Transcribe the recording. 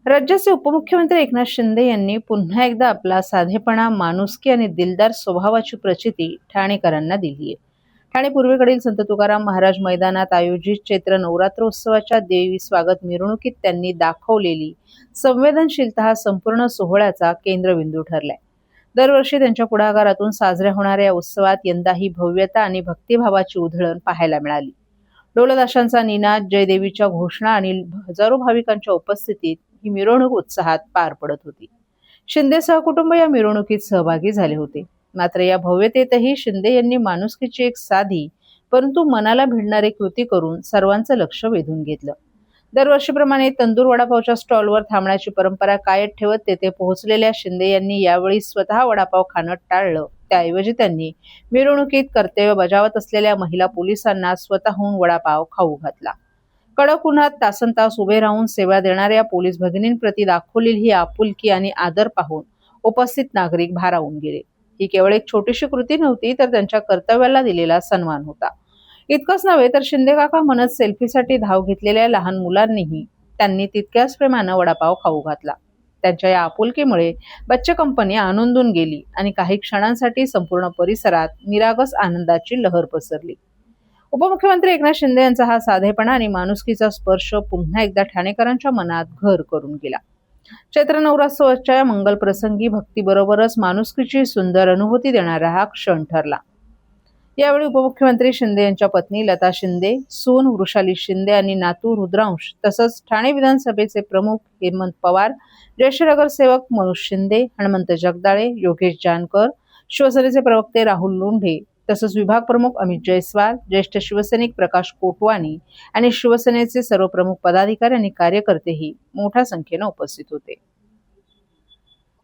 राज्याचे उपमुख्यमंत्री एकनाथ शिंदे यांनी पुन्हा एकदा आपला साधेपणा, माणुसकी आणि दिलदार स्वभावाची प्रचिती ठाणेकरांना दिली आहे. ठाणे पूर्वेकडील संत तुकाराम महाराज मैदानात आयोजित चैत्र नवरात्रोत्सवाच्या देवी स्वागत मिरवणुकीत त्यांनी दाखवलेली संवेदनशीलता हा संपूर्ण सोहळ्याचा केंद्रबिंदू ठरलाय. दरवर्षी त्यांच्या पुढाकारातून साजऱ्या होणाऱ्या या उत्सवात यंदाही भव्यता आणि भक्तिभावाची उधळण पाहायला मिळाली. ढोलताशांचा निनाद, जयदेवीच्या घोषणा आणि हजारो भाविकांच्या उपस्थितीत ही मिरवणूक उत्साहात पार पडत होती. शिंदे सहकुटुंब या मिरवणुकीत सहभागी झाले होते. मात्र या भव्यतेतही शिंदे यांनी माणुसकीची एक साधी परंतु मनाला भिडणारी कृती करून सर्वांचं लक्ष वेधून घेतलं. दरवर्षीप्रमाणे तंदूर वडापावच्या स्टॉलवर थांबण्याची परंपरा कायम ठेवत तेथे पोहोचलेल्या शिंदे यांनी यावेळी स्वतः वडापाव खाणं टाळलं. त्याऐवजी त्यांनी मिरवणुकीत कर्तव्य बजावत असलेल्या महिला पोलिसांना स्वतःहून वडापाव खाऊ घातला. कडक उन्हात तासनतास उभे राहून सेवा देणाऱ्या पोलीस भगिनींप्रती दाखवलेली ही आपुलकी आणि आदर पाहून उपस्थित नागरिक भारावून गेले. ही केवळ एक छोटीशी कृती नव्हती, तर त्यांच्या कर्तव्याला दिलेला सन्मान होता. इतकंच नव्हे तर शिंदे काका म्हणत सेल्फीसाठी धाव घेतलेल्या लहान मुलांनीही त्यांनी तितक्याच प्रेमानं वडापाव खाऊ घातला. त्यांच्या या आपुलकीमुळे बच्चे कंपनी आनंदून गेली आणि काही क्षणांसाठी संपूर्ण परिसरात निरागस आनंदाची लहर पसरली. उपमुख्यमंत्री एकनाथ शिंदे यांचा हा साधेपणा आणि माणुसकीचा स्पर्श पुन्हा एकदा ठाणेकरांच्या मनात घर करून गेला. चैत्र नवरात्रोत्सवाच्या मंगल प्रसंगी भक्तीबरोबरच माणुसकीची सुंदर अनुभूती देणारा हा क्षण ठरला. यावेळी उपमुख्यमंत्री शिंदे यांच्या पत्नी लता शिंदे, सून वृषाली शिंदे आणि नातू रुद्रांश तसंच ठाणे विधानसभेचे प्रमुख हेमंत पवार, ज्येष्ठ नगरसेवक मनोज शिंदे, हनुमंत जगदाळे, योगेश जानकर, शिवसेनेचे प्रवक्ते राहुल लोंढे तसंच विभाग प्रमुख अमित जयस्वाल, ज्येष्ठ शिवसैनिक प्रकाश कोटवानी आणि शिवसेनेचे सर्व प्रमुख पदाधिकारी आणि कार्यकर्तेही मोठ्या संख्येने उपस्थित होते.